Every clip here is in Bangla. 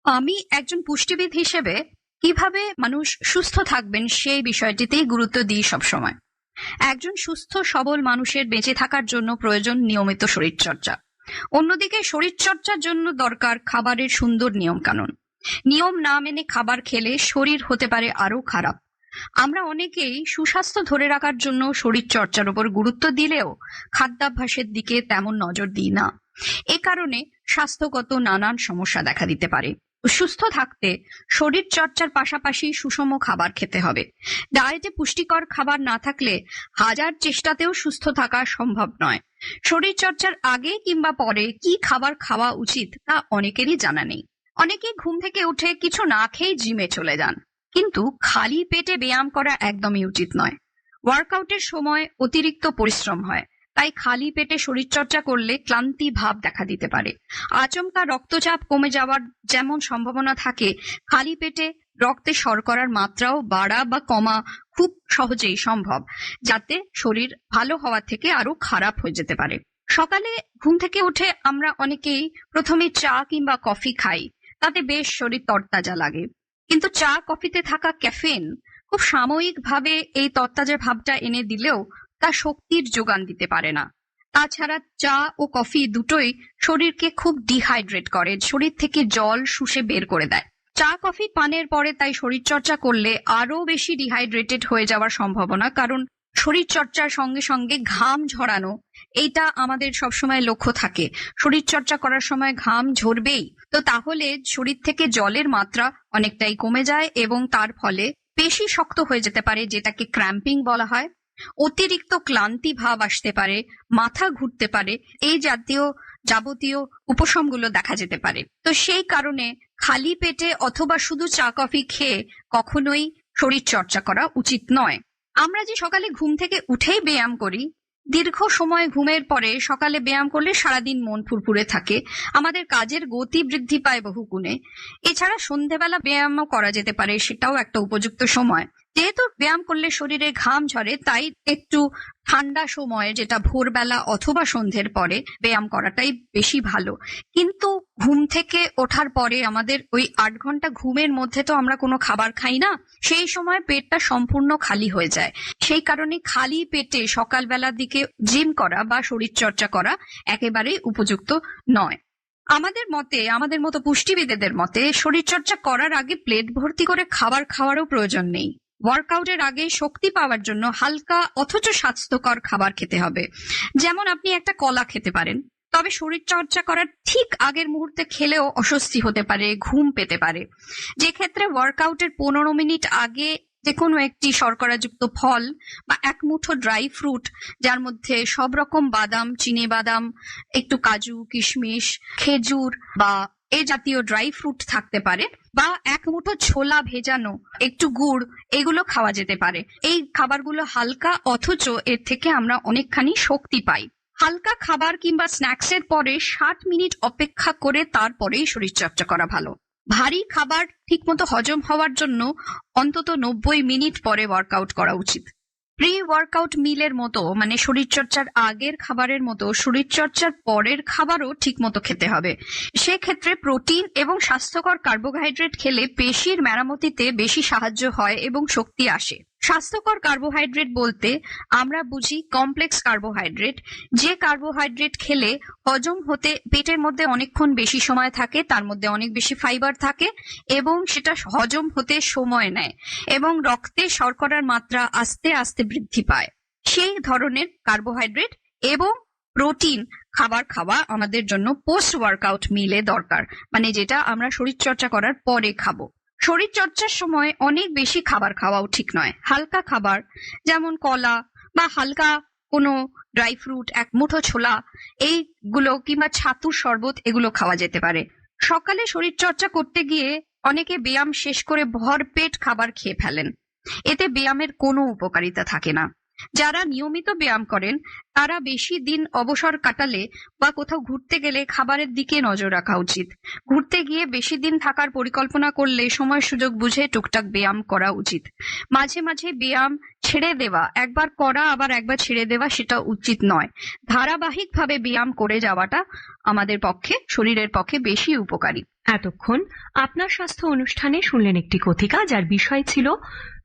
আমি একজন পুষ্টিবিদ হিসেবে কিভাবে মানুষ সুস্থ থাকবেন সেই বিষয়টিতেই গুরুত্ব দিই সবসময়। একজন সুস্থ সবল মানুষের বেঁচে থাকার জন্য প্রয়োজন নিয়মিত শরীরচর্চা। অন্যদিকে শরীরচর্চার জন্য দরকার খাবারের সুন্দর নিয়ম কানুন। নিয়ম না মেনে খাবার খেলে শরীর হতে পারে আরো খারাপ। আমরা অনেকেই সুস্বাস্থ্য ধরে রাখার জন্য শরীরচর্চার উপর গুরুত্ব দিলেও খাদ্যাভ্যাসের দিকে তেমন নজর দিই না। এ কারণে স্বাস্থ্যগত নানান সমস্যা দেখা দিতে পারে। সুস্থ থাকতে শরীর চর্চার পাশাপাশি সুষম খাবার খেতে হবে। ডায়েটে পুষ্টিকর খাবার না থাকলে হাজার চেষ্টাতেও সুস্থ থাকা সম্ভব নয়। শরীর চর্চার আগে কিংবা পরে কি খাবার খাওয়া উচিত তা অনেকেরই জানা নেই। অনেকে ঘুম থেকে উঠে কিছু না খেয়ে জিমে চলে যান, কিন্তু খালি পেটে ব্যায়াম করা একদমই উচিত নয়। ওয়ার্কআউটের সময় অতিরিক্ত পরিশ্রম হয়, তাই খালি পেটে শরীরচর্চা করলে ক্লান্তি ভাব দেখা দিতে পারে। আচমকা রক্তচাপ কমে যাওয়ার যেমন সম্ভাবনা থাকে, খালি পেটে রক্তে শর্করার মাত্রাও বাড়া বা কমা খুব সহজেই সম্ভব, যাতে শরীর ভালো হওয়া থেকে আরো খারাপ হয়ে যেতে পারে। সকালে ঘুম থেকে উঠে আমরা অনেকেই প্রথমে চা কিংবা কফি খাই, তাতে বেশ শরীর তরতাজা লাগে। কিন্তু চা কফিতে থাকা ক্যাফেইন খুব সাময়িকভাবে এই তরতাজা ভাবটা এনে দিলেও তা শক্তির যোগান দিতে পারে না। তাছাড়া চা ও কফি দুটোই শরীরকে খুব ডিহাইড্রেট করে, শরীর থেকে জল শুষে বের করে দেয়। চা কফি পানের পরে তাই শরীরচর্চা করলে আরো বেশি ডিহাইড্রেটেড হয়ে যাওয়ার সম্ভাবনা, কারণ শরীরচর্চার সঙ্গে সঙ্গে ঘাম ঝরানো এইটা আমাদের সবসময় লক্ষ্য থাকে। শরীরচর্চা করার সময় ঘাম ঝরবেই, তো তাহলে শরীর থেকে জলের মাত্রা অনেকটাই কমে যায় এবং তার ফলে পেশি শক্ত হয়ে যেতে পারে, যেটাকে ক্র্যাম্পিং বলা হয়। অতিরিক্ত ক্লান্তি ভাব আসতে পারে, মাথা ঘুরতে পারে, এই জাতীয় যাবতীয় উপশমগুলো দেখা যেতে পারে। তো সেই কারণে খালি পেটে অথবা শুধু চা কফি খেয়ে কখনোই শরীর চর্চা করা উচিত নয়। আমরা যে সকালে ঘুম থেকে উঠেই ব্যায়াম করি, দীর্ঘ সময় ঘুমের পরে সকালে ব্যায়াম করলে সারাদিন মন ফুরফুরে থাকে, আমাদের কাজের গতি বৃদ্ধি পায় বহুগুণে। এছাড়া সন্ধেবেলা ব্যায়ামও করা যেতে পারে, সেটাও একটা উপযুক্ত সময়। যেহেতু ব্যায়াম করলে শরীরে ঘাম ঝরে, তাই একটু ঠান্ডা সময়ে, যেটা ভোরবেলা অথবা সন্ধ্যের পরে ব্যায়াম করাটাই বেশি ভালো। কিন্তু ঘুম থেকে ওঠার পরে আমাদের ওই 8 ঘন্টা ঘুমের মধ্যে তো আমরা কোনো খাবার খাই না, সেই সময় পেটটা সম্পূর্ণ খালি হয়ে যায়। সেই কারণে খালি পেটে সকালবেলার দিকে জিম করা বা শরীর চর্চা করা একেবারেই উপযুক্ত নয়। আমাদের মতে, আমাদের মতো পুষ্টিবিদদের মতে, শরীরচর্চা করার আগে প্লেট ভর্তি করে খাবার খাওয়ারও প্রয়োজন নেই। ওয়ার্কআউটের আগে শক্তি পাওয়ার জন্য হালকা অথচ স্বাস্থ্যকর খাবার খেতে হবে। যেমন আপনি একটা কলা খেতে পারেন, তবে শরীর চর্চা করার ঠিক আগের মুহূর্তে খেলেও অস্বস্তি হতে পারে, ঘুম পেতে পারে। যে ক্ষেত্রে ওয়ার্কআউটের 15 মিনিট আগে যে কোনো একটি শর্করাযুক্ত ফল বা এক মুঠো ড্রাই ফ্রুট, যার মধ্যে সব রকম বাদাম, চিনে বাদাম, একটু কাজু, কিশমিশ, খেজুর বা এ জাতীয় ড্রাই ফ্রুট থাকতে পারে, বা এক মুঠো ছোলা ভেজানো, একটু গুড়, এগুলো খাওয়া যেতে পারে। এই খাবারগুলো হালকা অথচ এর থেকে আমরা অনেকখানি শক্তি পাই। হালকা খাবার কিংবা স্ন্যাক্সের পরে 60 মিনিট অপেক্ষা করে তারপরেই শরীরচর্চা করা ভালো। ভারী খাবার ঠিকমতো হজম হওয়ার জন্য অন্তত 90 মিনিট পরে ওয়ার্কআউট করা উচিত। প্রি ওয়ার্কআউট মিলের মতো, মানে শরীরচর্চার আগের খাবারের মতো শরীরচর্চার পরের খাবারও ঠিক মতো খেতে হবে। সেক্ষেত্রে প্রোটিন এবং স্বাস্থ্যকর কার্বোহাইড্রেট খেলে পেশির মেরামতিতে বেশি সাহায্য হয় এবং শক্তি আসে। স্বাস্থ্যকর কার্বোহাইড্রেট বলতে আমরা বুঝি কমপ্লেক্স কার্বোহাইড্রেট, যে কার্বোহাইড্রেট খেলে হজম হতে পেটের মধ্যে অনেকক্ষণ বেশি সময় থাকে, তার মধ্যে অনেক বেশি ফাইবার থাকে এবং সেটা হজম হতে সময় নেয় এবং রক্তে শর্করার মাত্রা আস্তে আস্তে বৃদ্ধি পায়। সেই ধরনের কার্বোহাইড্রেট এবং প্রোটিন খাবার খাওয়া আমাদের জন্য পোস্ট ওয়ার্কআউট মিলে দরকার, মানে যেটা আমরা শরীরচর্চা করার পরে খাবো। শরীরচর্চার সময় অনেক বেশি খাবার খাওয়াও ঠিক নয়। হালকা খাবার যেমন কলা বা হালকা কোনো ড্রাই ফ্রুট, এক মুঠো ছোলা, এইগুলো কিংবা ছাতুর শরবত, এগুলো খাওয়া যেতে পারে। সকালে শরীরচর্চা করতে গিয়ে অনেকে ব্যায়াম শেষ করে ভরপেট খাবার খেয়ে ফেলেন, এতে ব্যায়ামের কোনো উপকারিতা থাকে না। যারা নিয়মিত ব্যায়াম করেন তারা বেশি দিন অবসর কাটালে বা কোথাও ঘুরতে গেলে খাবারের দিকে নজর রাখা উচিত। ঘুরতে গিয়ে বেশি দিন থাকার পরিকল্পনা করলে সময় সুযোগ বুঝে টুকটাক ব্যায়াম করা উচিত। মাঝে মাঝে ব্যায়াম ছেড়ে দেওয়া, একবার করা আবার একবার ছেড়ে দেওয়া, সেটা উচিত নয়। ধারাবাহিকভাবে ব্যায়াম করে যাওয়াটা আমাদের পক্ষে, শরীরের পক্ষে বেশি উপকারী। এতক্ষণ আপনার স্বাস্থ্য অনুষ্ঠানে শুনলেন একটি কথিকা, যার বিষয় ছিল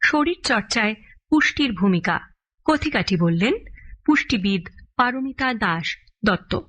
শরীর চর্চায় পুষ্টির ভূমিকা। কথিকাটি বললেন পুষ্টিবিদ পারমিতা দাস দত্ত।